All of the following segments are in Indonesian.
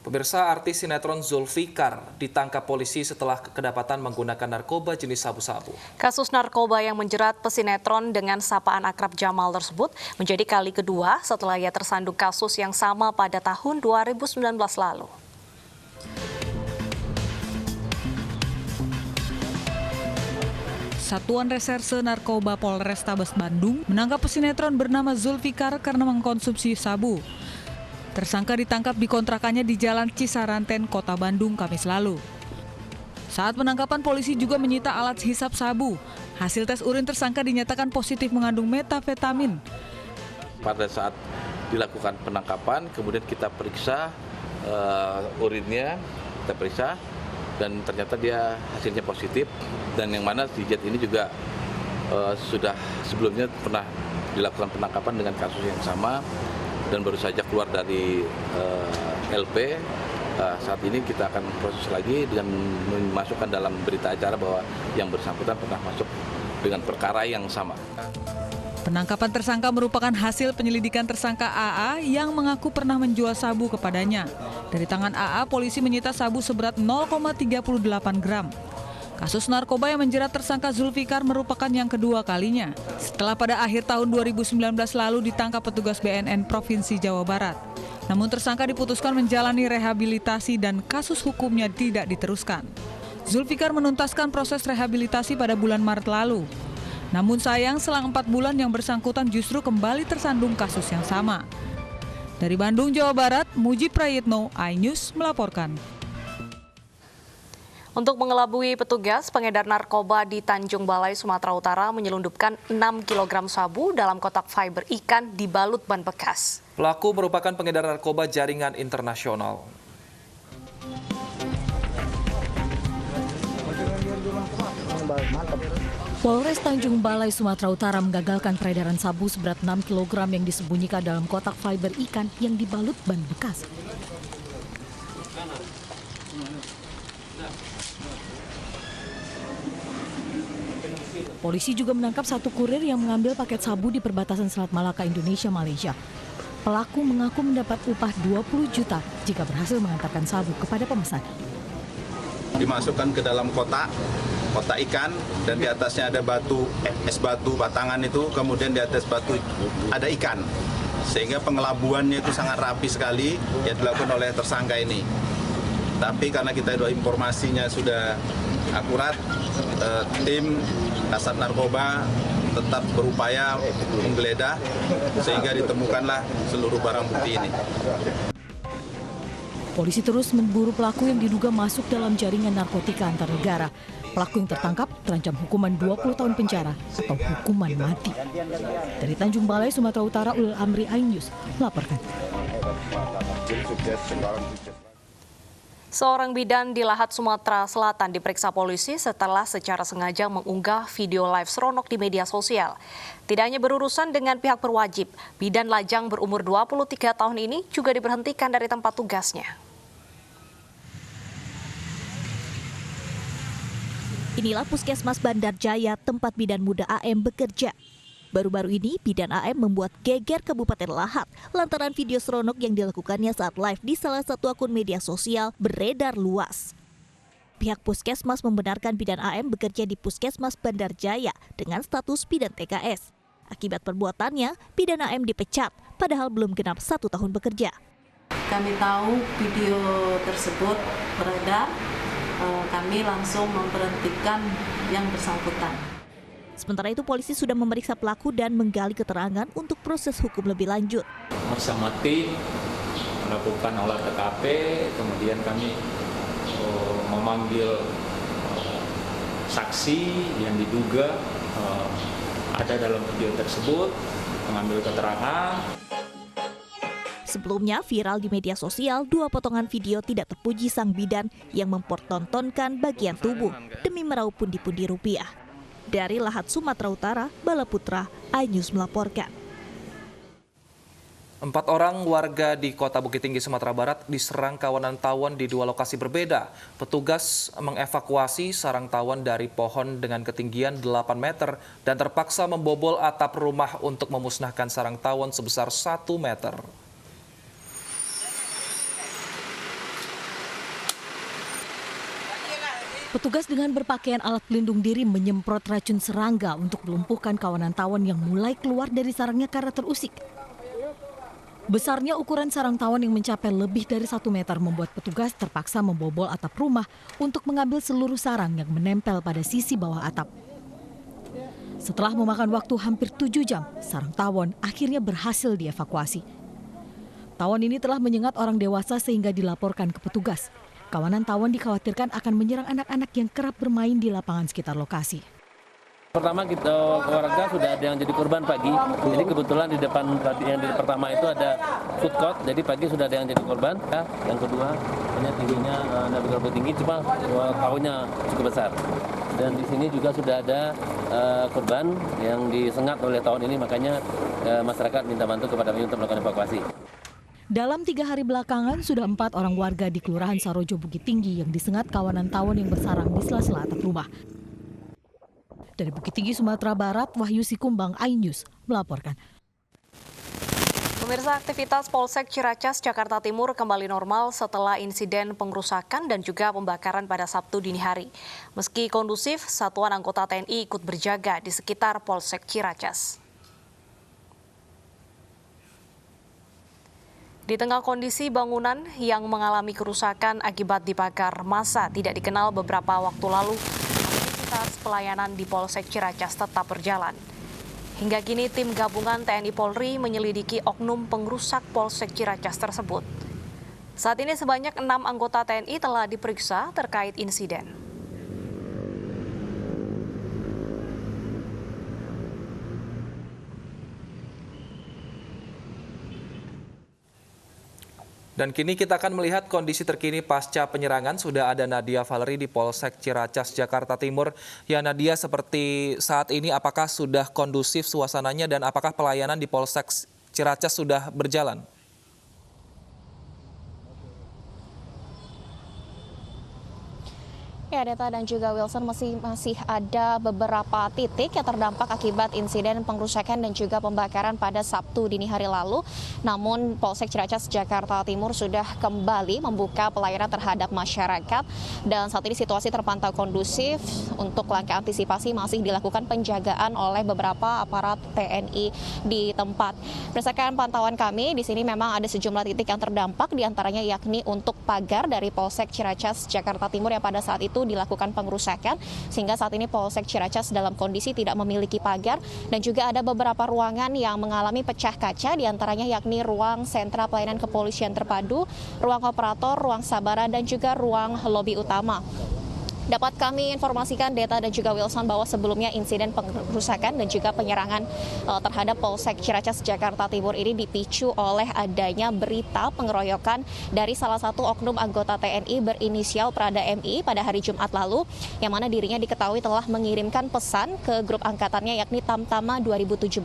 Pemirsa, artis sinetron Zulfikar ditangkap polisi setelah kedapatan menggunakan narkoba jenis sabu-sabu. Kasus narkoba yang menjerat pesinetron dengan sapaan akrab Jamal tersebut menjadi kali kedua setelah ia tersandung kasus yang sama pada tahun 2019 lalu. Satuan Reserse Narkoba Polrestabes Bandung menangkap pesinetron bernama Zulfikar karena mengkonsumsi sabu. Tersangka ditangkap di kontrakannya di Jalan Cisaranten, Kota Bandung, Kamis lalu. Saat penangkapan, polisi juga menyita alat hisap sabu. Hasil tes urin tersangka dinyatakan positif mengandung metafetamin. Pada saat dilakukan penangkapan, kemudian kita periksa urinnya, kita periksa, dan ternyata dia hasilnya positif. Dan yang mana si Jet ini juga sudah sebelumnya pernah dilakukan penangkapan dengan kasus yang sama, dan baru saja keluar dari LP. Saat ini kita akan proses lagi dengan memasukkan dalam berita acara bahwa yang bersangkutan pernah masuk dengan perkara yang sama. Penangkapan tersangka merupakan hasil penyelidikan tersangka AA yang mengaku pernah menjual sabu kepadanya. Dari tangan AA, polisi menyita sabu seberat 0,38 gram. Kasus narkoba yang menjerat tersangka Zulfikar merupakan yang kedua kalinya. Setelah pada akhir tahun 2019 lalu ditangkap petugas BNN Provinsi Jawa Barat. Namun tersangka diputuskan menjalani rehabilitasi dan kasus hukumnya tidak diteruskan. Zulfikar menuntaskan proses rehabilitasi pada bulan Maret lalu. Namun sayang selang 4 bulan yang bersangkutan justru kembali tersandung kasus yang sama. Dari Bandung, Jawa Barat, Muji Prayitno, iNews melaporkan. Untuk mengelabui petugas, pengedar narkoba di Tanjung Balai, Sumatera Utara menyelundupkan 6 kg sabu dalam kotak fiber ikan dibalut ban bekas. Pelaku merupakan pengedar narkoba jaringan internasional. Polres Tanjung Balai, Sumatera Utara menggagalkan peredaran sabu seberat 6 kg yang disembunyikan dalam kotak fiber ikan yang dibalut ban bekas. Polisi juga menangkap satu kurir yang mengambil paket sabu di perbatasan Selat Malaka, Indonesia, Malaysia. Pelaku mengaku mendapat upah 20 juta jika berhasil mengantarkan sabu kepada pemesan. Dimasukkan ke dalam kotak ikan, dan di atasnya ada es batu batangan itu, kemudian di atas batu ada ikan. Sehingga pengelabuannya itu sangat rapi sekali yang dilakukan oleh tersangka ini. Tapi karena kita ada informasinya sudah akurat, tim Kasat Narkoba tetap berupaya menggeledah sehingga ditemukanlah seluruh barang bukti ini. Polisi terus memburu pelaku yang diduga masuk dalam jaringan narkotika antar negara. Pelaku yang tertangkap terancam hukuman 20 tahun penjara atau hukuman mati. Dari Tanjung Balai, Sumatera Utara, Ulil Amri, iNews melaporkan. Seorang bidan di Lahat, Sumatera Selatan diperiksa polisi setelah secara sengaja mengunggah video live seronok di media sosial. Tidak hanya berurusan dengan pihak berwajib, bidan lajang berumur 23 tahun ini juga diberhentikan dari tempat tugasnya. Inilah Puskesmas Bandar Jaya, tempat bidan muda AM bekerja. Baru-baru ini, bidan AM membuat geger Kabupaten Lahat lantaran video seronok yang dilakukannya saat live di salah satu akun media sosial beredar luas. Pihak Puskesmas membenarkan bidan AM bekerja di Puskesmas Bandar Jaya dengan status bidan TKS. Akibat perbuatannya, bidan AM dipecat, padahal belum genap 1 tahun bekerja. Kami tahu video tersebut beredar, kami langsung memberhentikan yang bersangkutan. Sementara itu polisi sudah memeriksa pelaku dan menggali keterangan untuk proses hukum lebih lanjut. Bersama tim melakukan olah TKP, kemudian kami memanggil saksi yang diduga ada dalam video tersebut, mengambil keterangan. Sebelumnya viral di media sosial 2 potongan video tidak terpuji sang bidan yang mempertontonkan bagian tubuh demi meraup pundi-pundi rupiah. Dari Lahat, Sumatera Utara, Bala Putra, iNews melaporkan. 4 orang warga di Kota Bukit Tinggi, Sumatera Barat diserang kawanan tawon di 2 lokasi berbeda. Petugas mengevakuasi sarang tawon dari pohon dengan ketinggian 8 meter dan terpaksa membobol atap rumah untuk memusnahkan sarang tawon sebesar 1 meter. Petugas dengan berpakaian alat pelindung diri menyemprot racun serangga untuk melumpuhkan kawanan tawon yang mulai keluar dari sarangnya karena terusik. Besarnya ukuran sarang tawon yang mencapai lebih dari 1 meter membuat petugas terpaksa membobol atap rumah untuk mengambil seluruh sarang yang menempel pada sisi bawah atap. Setelah memakan waktu hampir 7 jam, sarang tawon akhirnya berhasil dievakuasi. Tawon ini telah menyengat orang dewasa sehingga dilaporkan ke petugas. Kawanan tawon dikhawatirkan akan menyerang anak-anak yang kerap bermain di lapangan sekitar lokasi. Pertama warga sudah ada yang jadi korban pagi. Jadi kebetulan di depan yang di pertama itu ada food court. Jadi pagi sudah ada yang jadi korban. Yang kedua, tingginya tidak begitu tinggi, cuma tawonnya cukup besar. Dan di sini juga sudah ada korban yang disengat oleh tawon ini, makanya masyarakat minta bantu kepada kami untuk melakukan evakuasi. Dalam 3 hari belakangan, sudah 4 orang warga di Kelurahan Sarojo Bukit Tinggi yang disengat kawanan tawon yang bersarang di sela-sela atap rumah. Dari Bukit Tinggi, Sumatera Barat, Wahyu Sikumbang, iNews melaporkan. Pemirsa, aktivitas Polsek Ciracas, Jakarta Timur kembali normal setelah insiden pengerusakan dan juga pembakaran pada Sabtu dini hari. Meski kondusif, satuan anggota TNI ikut berjaga di sekitar Polsek Ciracas. Di tengah kondisi bangunan yang mengalami kerusakan akibat dibakar massa tidak dikenal beberapa waktu lalu, aktivitas pelayanan di Polsek Ciracas tetap berjalan. Hingga kini tim gabungan TNI Polri menyelidiki oknum pengrusak Polsek Ciracas tersebut. Saat ini sebanyak 6 anggota TNI telah diperiksa terkait insiden. Dan kini kita akan melihat kondisi terkini pasca penyerangan. Sudah ada Nadia Valery di Polsek Ciracas, Jakarta Timur. Ya Nadia, seperti saat ini apakah sudah kondusif suasananya dan apakah pelayanan di Polsek Ciracas sudah berjalan? Ya, Deta dan juga Wilson, masih ada beberapa titik yang terdampak akibat insiden pengrusakan dan juga pembakaran pada Sabtu dini hari lalu. Namun Polsek Ciracas Jakarta Timur sudah kembali membuka pelayanan terhadap masyarakat dan saat ini situasi terpantau kondusif. Untuk langkah antisipasi masih dilakukan penjagaan oleh beberapa aparat TNI di tempat. Berdasarkan pantauan kami, di sini memang ada sejumlah titik yang terdampak, diantaranya yakni untuk pagar dari Polsek Ciracas Jakarta Timur yang pada saat itu dilakukan pengerusakan, sehingga saat ini Polsek Ciracas dalam kondisi tidak memiliki pagar, dan juga ada beberapa ruangan yang mengalami pecah kaca, diantaranya yakni ruang sentra pelayanan kepolisian terpadu, ruang operator, ruang sabara, dan juga ruang lobi utama. Dapat kami informasikan, Deta dan juga Wilson, bahwa sebelumnya insiden pengerusakan dan juga penyerangan terhadap Polsek Ciracas Jakarta Timur ini dipicu oleh adanya berita pengeroyokan dari salah satu oknum anggota TNI berinisial Prada MI pada hari Jumat lalu, yang mana dirinya diketahui telah mengirimkan pesan ke grup angkatannya yakni Tamtama 2017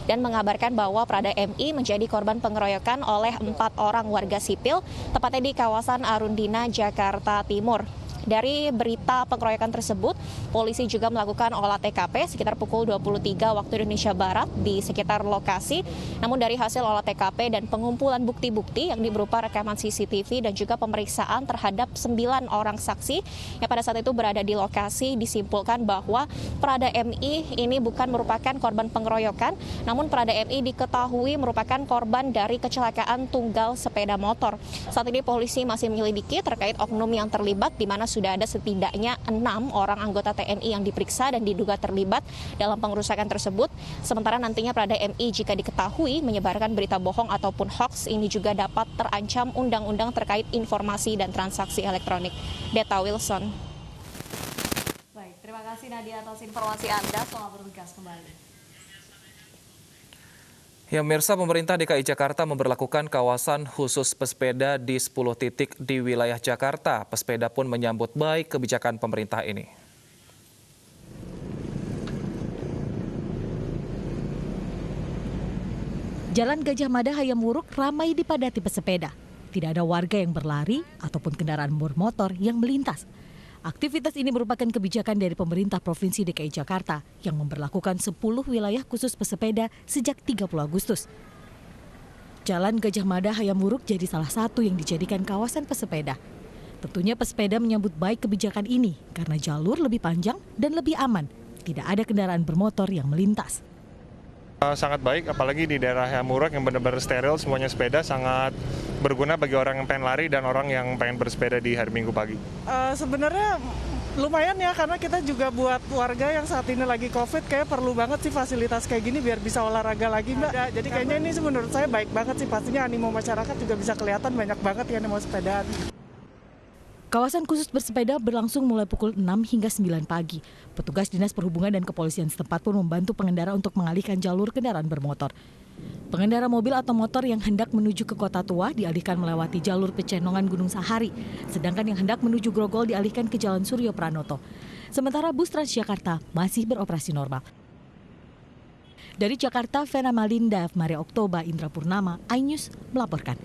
dan mengabarkan bahwa Prada MI menjadi korban pengeroyokan oleh 4 orang warga sipil, tepatnya di kawasan Arundina, Jakarta Timur. Dari berita pengeroyokan tersebut, polisi juga melakukan olah TKP sekitar pukul 23 waktu Indonesia Barat di sekitar lokasi. Namun dari hasil olah TKP dan pengumpulan bukti-bukti yang berupa rekaman CCTV dan juga pemeriksaan terhadap 9 orang saksi yang pada saat itu berada di lokasi, disimpulkan bahwa Prada MI ini bukan merupakan korban pengeroyokan, namun Prada MI diketahui merupakan korban dari kecelakaan tunggal sepeda motor. Saat ini polisi masih menyelidiki terkait oknum yang terlibat, di mana sudah ada setidaknya 6 orang anggota TNI yang diperiksa dan diduga terlibat dalam pengerusakan tersebut. Sementara nantinya Prada MI jika diketahui menyebarkan berita bohong ataupun hoax, ini juga dapat terancam undang-undang terkait informasi dan transaksi elektronik. Deta, Wilson. Baik, terima kasih Nadia atas informasi Anda. Selamat bertugas kembali. Ya, pemirsa, pemerintah DKI Jakarta memberlakukan kawasan khusus pesepeda di 10 titik di wilayah Jakarta. Pesepeda pun menyambut baik kebijakan pemerintah ini. Jalan Gajah Mada Hayam Wuruk ramai dipadati pesepeda. Tidak ada warga yang berlari ataupun kendaraan bermotor yang melintas. Aktivitas ini merupakan kebijakan dari pemerintah Provinsi DKI Jakarta yang memberlakukan 10 wilayah khusus pesepeda sejak 30 Agustus. Jalan Gajah Mada Hayam Wuruk jadi salah satu yang dijadikan kawasan pesepeda. Tentunya pesepeda menyambut baik kebijakan ini karena jalur lebih panjang dan lebih aman. Tidak ada kendaraan bermotor yang melintas. Sangat baik, apalagi di daerah Murok yang benar-benar steril, semuanya sepeda sangat berguna bagi orang yang pengen lari dan orang yang pengen bersepeda di hari Minggu pagi. Sebenarnya lumayan ya, karena kita juga buat warga yang saat ini lagi COVID, kayak perlu banget sih fasilitas kayak gini biar bisa olahraga lagi, Mbak. Jadi kayaknya ini menurut saya baik banget sih, pastinya animo masyarakat juga bisa kelihatan banyak banget yang mau sepedaan. Kawasan khusus bersepeda berlangsung mulai pukul 6 hingga 9 pagi. Petugas Dinas Perhubungan dan Kepolisian setempat pun membantu pengendara untuk mengalihkan jalur kendaraan bermotor. Pengendara mobil atau motor yang hendak menuju ke Kota Tua dialihkan melewati jalur Pecenongan Gunung Sahari, sedangkan yang hendak menuju Grogol dialihkan ke Jalan Suryo Pranoto. Sementara bus Transjakarta masih beroperasi normal. Dari Jakarta, Vena Malinda, Maria Oktoba, Indra Purnama, iNews melaporkan.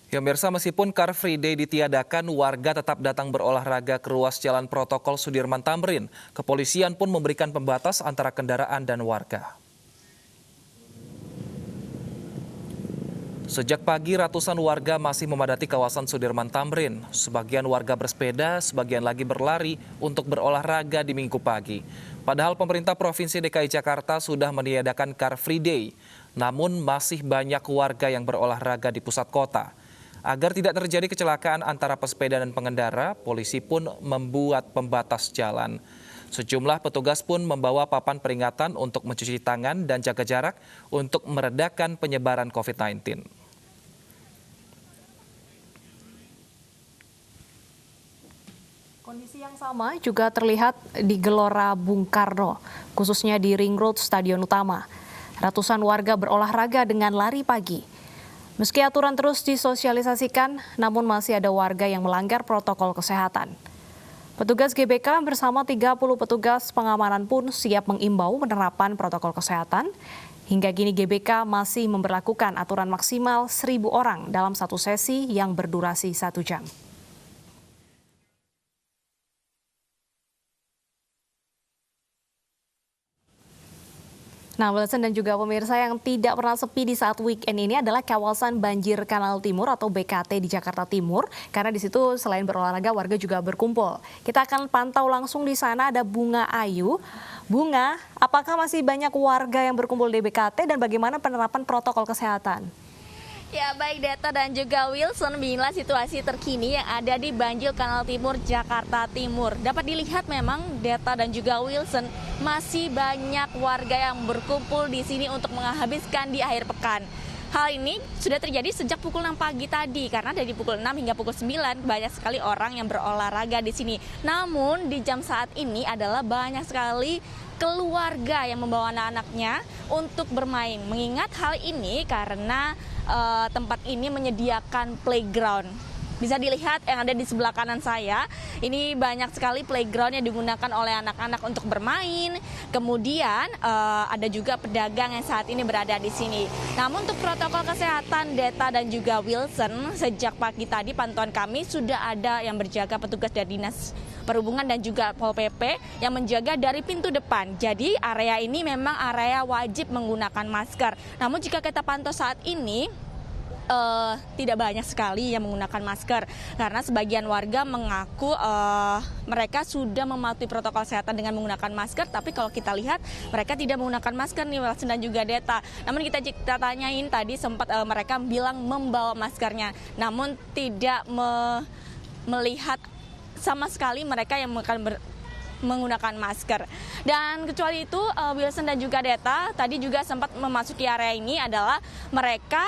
Ya pemirsa, meskipun Car Free Day ditiadakan, warga tetap datang berolahraga ke ruas Jalan Protokol Sudirman Tamrin. Kepolisian pun memberikan pembatas antara kendaraan dan warga. Sejak pagi, ratusan warga masih memadati kawasan Sudirman Tamrin. Sebagian warga bersepeda, sebagian lagi berlari untuk berolahraga di Minggu pagi. Padahal pemerintah Provinsi DKI Jakarta sudah meniadakan Car Free Day. Namun masih banyak warga yang berolahraga di pusat kota. Agar tidak terjadi kecelakaan antara pesepeda dan pengendara, polisi pun membuat pembatas jalan. Sejumlah petugas pun membawa papan peringatan untuk mencuci tangan dan jaga jarak untuk meredakan penyebaran COVID-19. Kondisi yang sama juga terlihat di Gelora Bung Karno, khususnya di Ring Road Stadion Utama. Ratusan warga berolahraga dengan lari pagi. Meski aturan terus disosialisasikan, namun masih ada warga yang melanggar protokol kesehatan. Petugas GBK bersama 30 petugas pengamanan pun siap mengimbau penerapan protokol kesehatan. Hingga kini GBK masih memberlakukan aturan maksimal 1.000 orang dalam satu sesi yang berdurasi 1 jam. Nah, Wilson dan juga pemirsa, yang tidak pernah sepi di saat weekend ini adalah kawasan Banjir Kanal Timur atau BKT di Jakarta Timur. Karena di situ selain berolahraga, warga juga berkumpul. Kita akan pantau langsung di sana, ada Bunga Ayu. Bunga, apakah masih banyak warga yang berkumpul di BKT dan bagaimana penerapan protokol kesehatan? Ya, baik Deta dan juga Wilson, beginilah situasi terkini yang ada di Banjir Kanal Timur, Jakarta Timur. Dapat dilihat memang Deta dan juga Wilson, masih banyak warga yang berkumpul di sini untuk menghabiskan di akhir pekan. Hal ini sudah terjadi sejak pukul 6 pagi tadi, karena dari pukul 6 hingga pukul 9 banyak sekali orang yang berolahraga di sini. Namun di jam saat ini adalah banyak sekali keluarga yang membawa anak-anaknya untuk bermain. Mengingat hal ini karena tempat ini menyediakan playground. Bisa dilihat yang ada di sebelah kanan saya, ini banyak sekali playground yang digunakan oleh anak-anak untuk bermain. Kemudian ada juga pedagang yang saat ini berada di sini. Namun untuk protokol kesehatan, Deta dan juga Wilson, sejak pagi tadi pantauan kami sudah ada yang berjaga petugas dari Dinas Perhubungan dan juga Pol PP yang menjaga dari pintu depan. Jadi area ini memang area wajib menggunakan masker. Namun jika kita pantau saat ini, tidak banyak sekali yang menggunakan masker karena sebagian warga mengaku mereka sudah mematuhi protokol kesehatan dengan menggunakan masker, tapi kalau kita lihat mereka tidak menggunakan masker nih, Wilson dan juga Deta. Namun kita tanyain tadi sempat mereka bilang membawa maskernya, namun tidak melihat sama sekali mereka yang menggunakan masker. Dan kecuali itu Wilson dan juga Deta tadi juga sempat memasuki area ini adalah mereka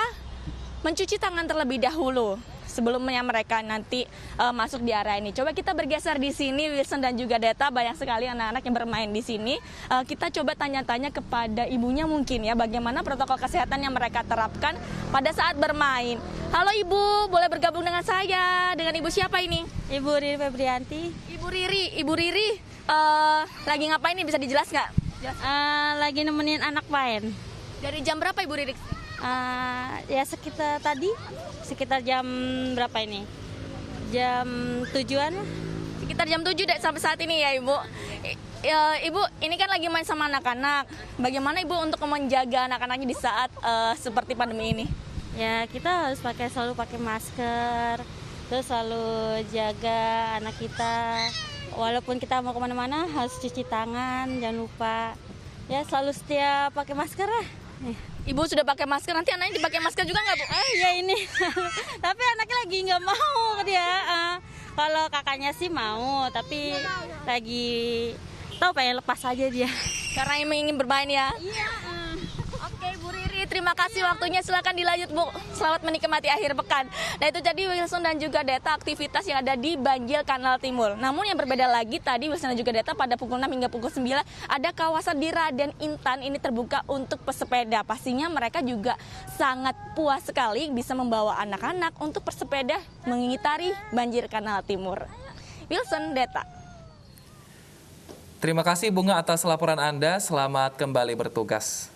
mencuci tangan terlebih dahulu sebelumnya mereka nanti masuk di area ini. Coba kita bergeser di sini, Wilson dan juga Deta, banyak sekali anak-anak yang bermain di sini. Kita coba tanya-tanya kepada ibunya mungkin ya, bagaimana protokol kesehatan yang mereka terapkan pada saat bermain. Halo Ibu, boleh bergabung dengan saya. Dengan Ibu siapa ini? Ibu Riri Febrianti. Ibu Riri, lagi ngapain nih, bisa dijelas nggak? Lagi nemenin anak main. Dari jam berapa Ibu Riri? Ya sekitar jam berapa ini? Jam 7-an? Sekitar jam 7 sampai saat ini ya Ibu. Ibu, ini kan lagi main sama anak-anak. Bagaimana Ibu untuk menjaga anak-anaknya di saat seperti pandemi ini? Ya kita harus selalu pakai masker. Terus selalu jaga anak kita. Walaupun kita mau kemana-mana harus cuci tangan, jangan lupa. Ya selalu setia pakai masker lah. Ibu sudah pakai masker, nanti anaknya dipakai masker juga nggak, Bu? Ya ini. Tapi anaknya lagi nggak mau dia. Kalau kakaknya sih mau, tapi lagi tahu pengen lepas aja dia. Karena ingin bermain ya? Iya. Oke, Bu Riri, terima kasih waktunya. Silakan dilanjut, Bu. Selamat menikmati akhir pekan. Nah, itu jadi Wilson dan juga Deta aktivitas yang ada di Banjil Kanal Timur. Namun yang berbeda lagi tadi Wilson dan juga Deta pada pukul 6 hingga pukul 9 ada kawasan di Raden Intan ini terbuka untuk pesepeda. Pastinya mereka juga sangat puas sekali bisa membawa anak-anak untuk bersepeda mengitari Banjir Kanal Timur. Wilson, Deta. Terima kasih Bunga atas laporan Anda. Selamat kembali bertugas.